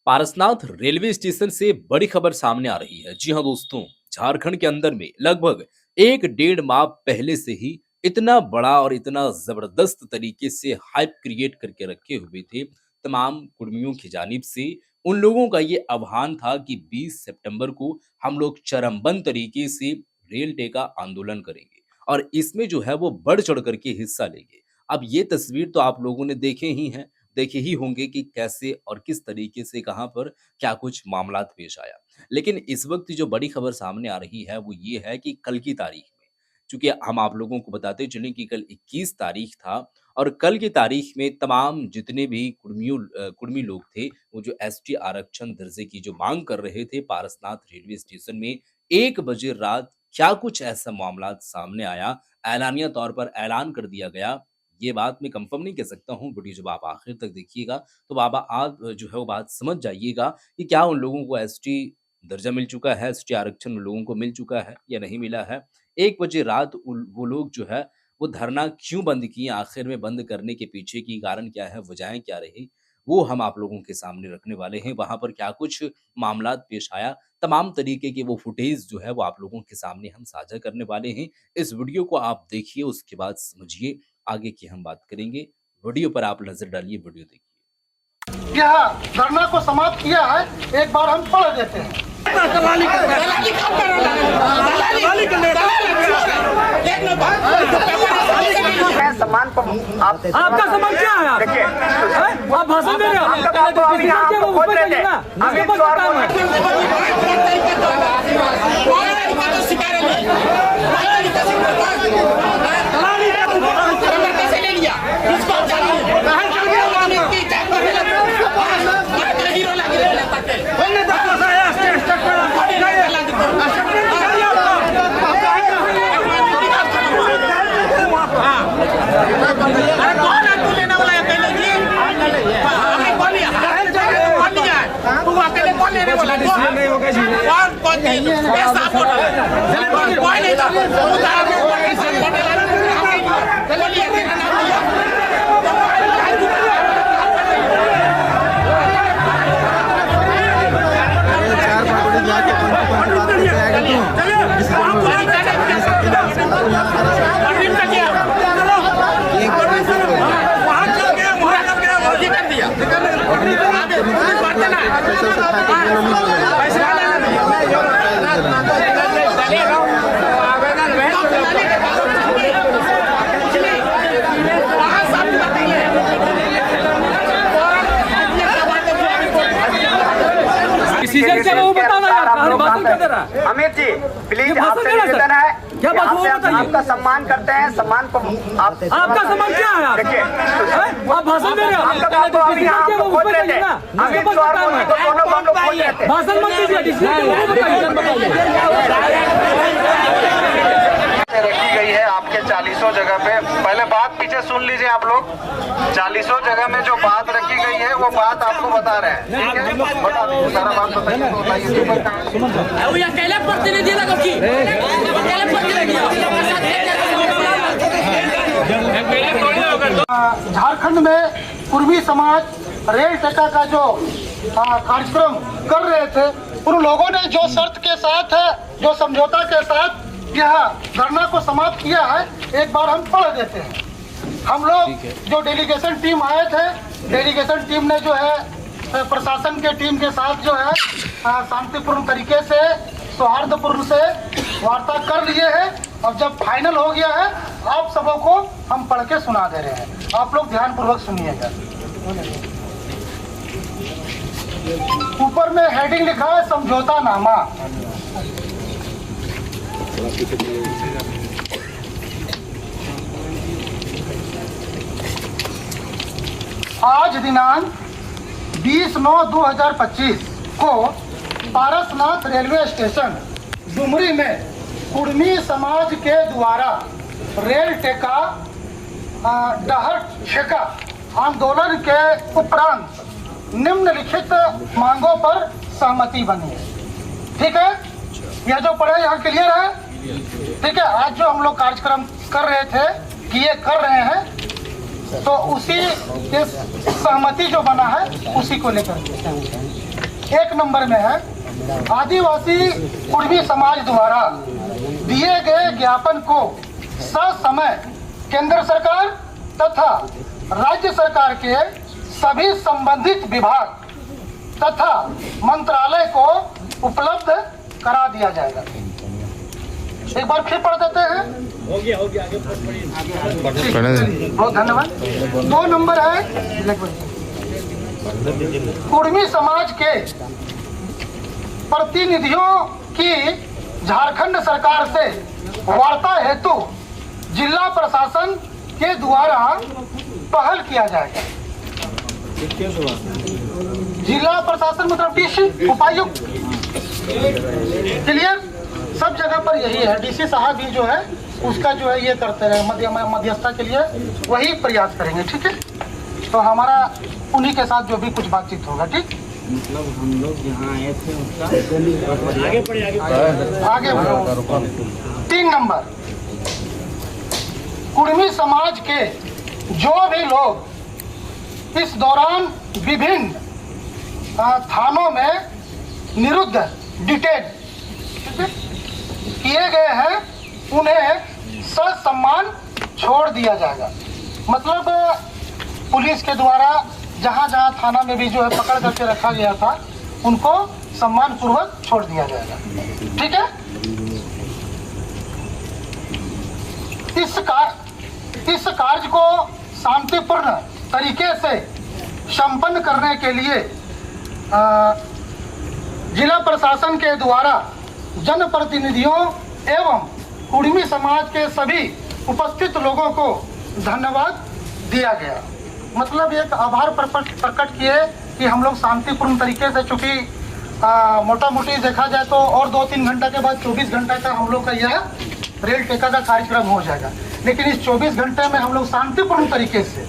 Parasnath railway station से बड़ी खबर सामने आ रही है। जी हाँ दोस्तों, झारखंड के अंदर में लगभग 1 डेढ़ माह पहले से ही इतना बड़ा और इतना जबरदस्त तरीके से हाइप क्रिएट करके रखे हुए थे तमाम कुर्मियों की जानिब से। उन लोगों का ये आह्वान था कि 20 सितंबर को हम लोग चरमबंद तरीके से रेल टेका आंदोलन करेंगे और इसमें जो है वो बढ़ चढ़ करके हिस्सा लेंगे। अब ये तस्वीर तो आप लोगों ने देखे ही होंगे कि कैसे और किस तरीके से कहाँ पर क्या कुछ मामलात पेश आया। लेकिन इस वक़्त जो बड़ी खबर सामने आ रही है वो ये है कि कल की तारीख में, चूँकि हम आप लोगों को बताते चलें कि कल 21 तारीख था और कल की तारीख में तमाम जितने भी कुर्मी लोग थे, वो जो एसटी आरक्षण दर्जे की जो माँग कर रहे थे पारसनाथ रेलवे स्टेशन में 1 बजे रात क्या कुछ ऐसा मामलात सामने आया, ऐलानिया तौर पर ऐलान कर दिया गया। ये बात मैं कंफर्म नहीं कह सकता हूँ, वीडियो जब आप आखिर तक देखिएगा, तो बाबा आप जो है वो बात समझ जाइएगा कि क्या उन लोगों को एसटी दर्जा मिल चुका है, एसटी आरक्षण उन लोगों को मिल चुका है या नहीं मिला है। 1 बजे रात उन वो लोग जो है, वो धरना क्यों बंद किए, आखिर में बंद करने के पीछे की कारण क्या है, वजहें क्या रही, वो हम आप लोगों के सामने रखने वाले हैं। वहाँ पर क्या कुछ मामलात पेश आया, तमाम तरीके के वो फुटेज जो है वो आप लोगों के सामने हम साझा करने वाले हैं। इस वीडियो को आप देखिए, उसके बाद समझिए, आगे की हम बात करेंगे। वीडियो पर आप नज़र डालिए, वीडियो देखिए। यह धरना को समाप्त किया है, एक बार हम पढ़ देते हैं। सम्मान को आपका सम्मान क्या है? आप भाषण दे रहे अमित जी प्लीज, आपसे निवेदन है क्या बात हुआ, बताइए। आपका सम्मान करते हैं, सम्मान को आपका सम्मान क्या है? देखिए, आप भाषण दे रहे हो, भाषण मत दीजिए, रखी गई है आपके 40 जगह पे। पहले बात पीछे सुन लीजिए आप लोग। 40 जगह में जो बात रखी गई है वो बात आपको बता रहे हैं, ठीक है? बता दीजिए, सारा बात बताइए तो झारखंड में कुर्मी समाज रेल टेका का जो कार्यक्रम कर रहे थे, उन लोगों ने जो शर्त के साथ, जो समझौता के साथ यह धरना को समाप्त किया है, एक बार हम पढ़ देते हैं। हम लोग जो डेलीगेशन टीम आए थे, डेलीगेशन टीम ने जो है प्रशासन के टीम के साथ जो है शांतिपूर्ण तरीके से, सौहार्दपूर्ण से वार्ता कर लिए हैं और जब फाइनल हो गया है, आप सबों को हम पढ़ के सुना दे रहे हैं। आप लोग ध्यान पूर्वक सुनिएगा। ऊपर में हेडिंग लिखा है समझौता नामा। आज दिनांक 20/9/2025 को पारसनाथ रेलवे स्टेशन डुमरी में कुर्मी समाज के द्वारा रेल टेका डहर ठेका आंदोलन के उपरांत निम्नलिखित मांगों पर सहमति बनी है। ठीक है, यह जो पढ़े यहाँ क्लियर है? ठीक है, आज जो हम लोग कार्यक्रम कर रहे थे कि ये कर रहे हैं, तो उसी के सहमति जो बना है उसी को लेकर 1 नंबर में है, आदिवासी कुर्मी समाज द्वारा दिए गए ज्ञापन को ससमय केंद्र सरकार तथा राज्य सरकार के सभी संबंधित विभाग तथा मंत्रालय को उपलब्ध करा दिया जाएगा। एक बार फिर पढ़ देते हैं। हो गया आगे बहुत धन्यवाद। 2 नंबर है, कुर्मी समाज के प्रतिनिधियों की झारखंड सरकार से वार्ता हेतु जिला प्रशासन के द्वारा पहल किया जाएगा। जिला प्रशासन मतलब डीसी, उपायुक्त, क्लियर, सब जगह पर यही है। डीसी साहब भी जो है उसका जो है ये करते रहे, मध्यस्थता के लिए वही प्रयास करेंगे, ठीक है। तो हमारा उन्हीं के साथ जो भी कुछ बातचीत होगा, ठीक। मतलब हम लोग जहाँ आए थे उसका आगे बढ़ो। 3 नंबर, कुर्मी समाज के जो भी लोग इस दौरान विभिन्न थानों में निरुद्ध डिटेन किए गए हैं, उन्हें ससम्मान छोड़ दिया जाएगा। मतलब पुलिस के द्वारा जहां जहां थाना में भी जो है पकड़ करके रखा गया था, उनको सम्मान पूर्वक छोड़ दिया जाएगा, ठीक है। इस कार्य को शांतिपूर्ण तरीके से संपन्न करने के लिए जिला प्रशासन के द्वारा जनप्रतिनिधियों एवं कुर्मी समाज के सभी उपस्थित लोगों को धन्यवाद दिया गया। मतलब एक आभार प्रकट किए कि हम लोग शांतिपूर्ण तरीके से, चूंकि मोटा मोटी देखा जाए तो और 2-3 घंटा के बाद 24 घंटा का हम लोग का यह रेल टेका का कार्यक्रम हो जाएगा, लेकिन इस 24 घंटे में हम लोग शांतिपूर्ण तरीके से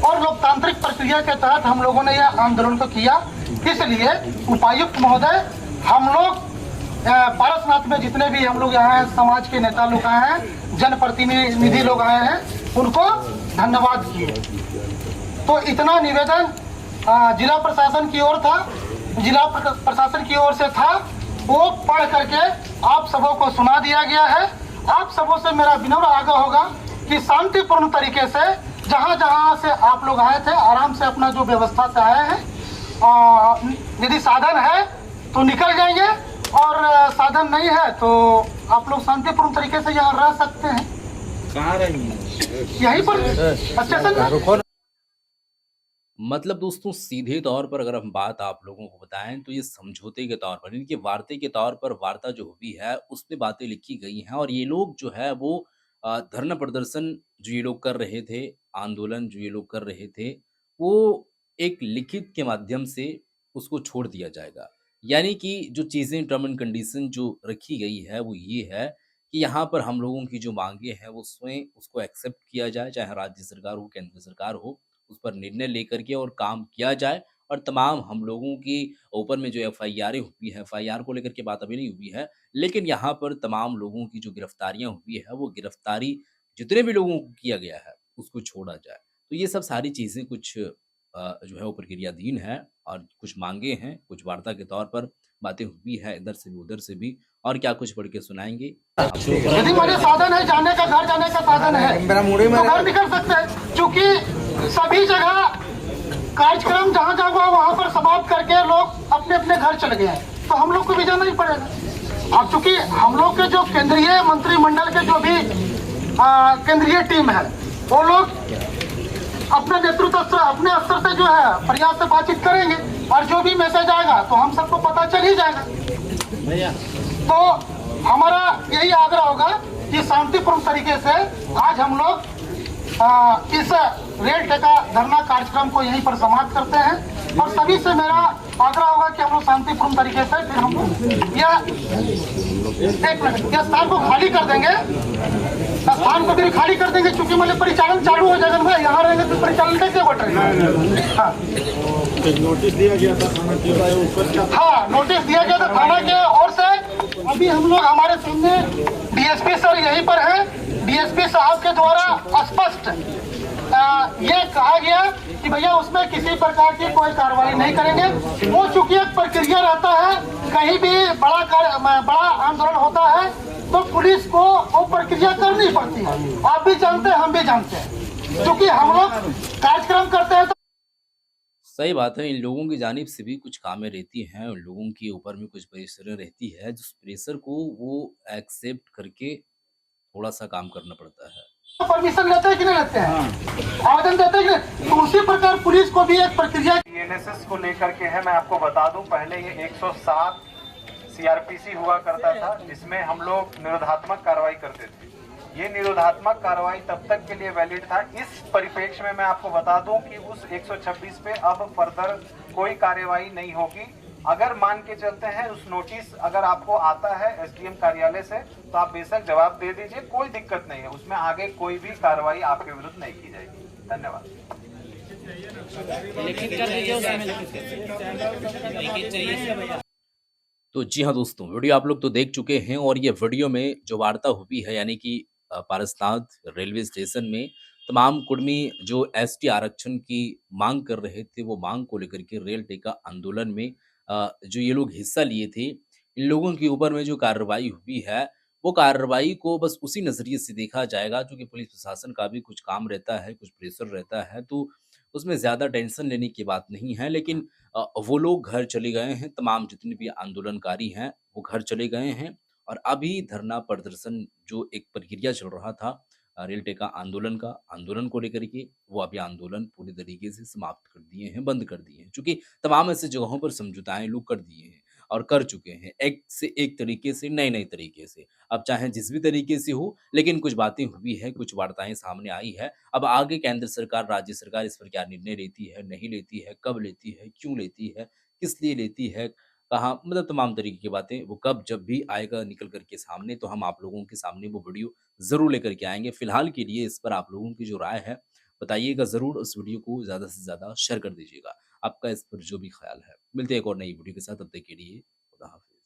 और लोकतांत्रिक प्रक्रिया के तहत हम लोगों ने यह आंदोलन को किया। इसलिए उपायुक्त महोदय, हम लोग पारसनाथ में जितने भी हम लोग यहाँ समाज के नेता लोग आए हैं, जनप्रतिनिधि लोग आए हैं, उनको धन्यवाद किए। तो इतना निवेदन जिला प्रशासन की ओर था, जिला प्रशासन की ओर से था, वो पढ़ करके आप सबों को सुना दिया गया है। आप सबों से मेरा विनम्र आग्रह होगा कि शांतिपूर्ण तरीके से जहाँ जहाँ से आप लोग आए थे, आराम से अपना जो व्यवस्था से आए हैं, यदि साधन है तो निकल जाएंगे और साधन नहीं है तो आप लोग शांतिपूर्ण तरीके से यहाँ रह सकते हैं। कहाँ रहेंगे? यहीं पर स्टेशन में। मतलब दोस्तों सीधे तौर पर अगर हम बात आप लोगों को बताएं तो ये समझौते के तौर पर, इनके वार्ते के तौर पर वार्ता जो हुई है उसमें बातें लिखी गई हैं और ये लोग जो है वो धरना प्रदर्शन जो ये लोग कर रहे थे, आंदोलन जो ये लोग कर रहे थे, वो एक लिखित के माध्यम से उसको छोड़ दिया जाएगा। यानी कि जो चीज़ें टर्म एंड कंडीशन जो रखी गई है वो ये है कि यहाँ पर हम लोगों की जो मांगे हैं वो स्वयं उसको एक्सेप्ट किया जाए, चाहे राज्य सरकार हो, केंद्र सरकार हो, उस पर निर्णय लेकर के और काम किया जाए। और तमाम हम लोगों की ऊपर में जो एफआईआरें हुई है, एफआईआर को लेकर के बात अभी नहीं हुई है, लेकिन यहाँ पर तमाम लोगों की जो गिरफ्तारियां हुई है वो गिरफ्तारी जितने भी लोगों को किया गया है उसको छोड़ा जाए। तो ये सब सारी चीज़ें कुछ जो है वो प्रक्रियाधीन है और कुछ मांगे हैं, कुछ वार्ता के तौर पर बातें हुई है इधर से भी उधर से भी। और क्या कुछ पढ़ के सुनाएंगे। यदि मेरे साधन है जाने का, घर जाने का साधन है तो घर निकल सकते हैं, क्योंकि सभी जगह कार्यक्रम जहाँ जहाँ हुआ वहाँ पर समाप्त करके लोग अपने अपने घर चले गए हैं, तो हम लोग को भी जाना ही पड़ेगा। अब चूंकि हम लोग के जो केंद्रीय मंत्रिमंडल के जो भी केंद्रीय टीम है, वो लोग अपने नेतृत्व स्तर, अपने स्तर से जो है प्रयास से बातचीत करेंगे और जो भी मैसेज आएगा तो हम सबको पता चल ही जाएगा। तो हमारा यही आग्रह होगा कि शांतिपूर्ण तरीके से आज हम लोग इस रेल टेका धरना कार्यक्रम को यहीं पर समाप्त करते हैं और सभी से मेरा आग्रह होगा कि हम लोग शांतिपूर्ण तरीके से फिर हम यह स्थान को खाली कर देंगे, स्थान को फिर खाली कर देंगे, क्योंकि मतलब परिचालन चालू हो जाएगा ना, यहाँ रहेंगे तो परिचालन कैसे बढ़ रहा है। नोटिस दिया गया था थाना के, हाँ नोटिस दिया गया था थाना के ओर से। अभी हम लोग हमारे सामने डीएसपी सर यहीं पर हैं, डीएसपी साहब के द्वारा स्पष्ट ये कहा गया कि भैया उसमें किसी प्रकार की कोई कार्रवाई नहीं करेंगे। वो चूंकि एक प्रक्रिया कहीं भी बड़ा आंदोलन होता है तो पुलिस को वो प्रक्रिया करनी पड़ती है। आप भी जानते हैं, हम भी जानते हैं, क्योंकि हम लोग कार्यक्रम करते हैं तो सही बात है, इन लोगों की जानिब से भी कुछ कामें रहती हैं, उन लोगों के ऊपर में कुछ प्रेशरें रहती है, जिस प्रेशर को वो एक्सेप्ट करके थोड़ा-सा काम करना पड़ता है। परमिशन लेते हैं कि नहीं लेते हैं, आवेदन देते हैं कि नहीं, तो उसी प्रकार पुलिस को भी एक प्रक्रिया एनएसएस को लेकर के है। मैं आपको बता दूं, पहले ये 107 सीआरपीसी हुआ करता था, जिसमें हम लोग निरोधात्मक कार्रवाई करते थे। ये निरोधात्मक कार्रवाई तब तक के लिए वैलिड था। इस परिप्रेक्ष्य में मैं आपको बता दूं कि उस 126 पे अब फर्दर कोई कार्यवाही नहीं होगी। अगर मान के चलते हैं उस नोटिस अगर आपको आता है एसडीएम कार्यालय से, तो आप बेशक जवाब दे दीजिए, कोई दिक्कत नहीं है। उसमें आगे कोई भी कार्रवाई आपके विरुद्ध नहीं की जाएगी। धन्यवाद। तो जी हाँ दोस्तों, वीडियो आप लोग तो देख चुके हैं और ये वीडियो में जो वार्ता हुई है यानी कि पारसनाथ रेलवे स्टेशन में तमाम कुर्मी जो एसटी आरक्षण की मांग कर रहे थे, वो मांग को लेकर के रेल टेका आंदोलन में जो ये लोग हिस्सा लिए थे, इन लोगों के ऊपर में जो कार्रवाई हुई है, वो कार्रवाई को बस उसी नज़रिए से देखा जाएगा क्योंकि पुलिस प्रशासन का भी कुछ काम रहता है, कुछ प्रेशर रहता है, तो उसमें ज़्यादा टेंशन लेने की बात नहीं है। लेकिन वो लोग घर चले गए हैं, तमाम जितने भी आंदोलनकारी हैं, वो घर चले गए हैं और अभी धरना प्रदर्शन जो एक प्रक्रिया चल रहा था रेल टेका आंदोलन का, आंदोलन को लेकर के, वो अभी आंदोलन पूरी तरीके से समाप्त कर दिए हैं, बंद कर दिए हैं। चूँकि तमाम ऐसी जगहों पर समझौताएँ लोग कर दिए हैं और कर चुके हैं, एक से एक तरीके से, नए-नए तरीके से। अब चाहे जिस भी तरीके से हो, लेकिन कुछ बातें हुई हैं, कुछ वार्ताएँ सामने आई है। अब आगे केंद्र सरकार, राज्य सरकार इस पर क्या निर्णय लेती है, नहीं लेती है, कब लेती है, क्यों लेती है, किस लिए लेती है, कहाँ मतलब तमाम तरीके की बातें वो कब जब भी आएगा निकल कर के सामने तो हम आप लोगों के सामने वो वीडियो ज़रूर लेकर के आएँगे। फिलहाल के लिए इस पर आप लोगों की जो राय है, बताइएगा ज़रूर। उस वीडियो को ज़्यादा से ज़्यादा शेयर कर दीजिएगा। आपका इस पर जो भी ख़्याल है। मिलते हैं एक और नई वीडियो के साथ, तब तक के लिए खुदा हाफ़िज़।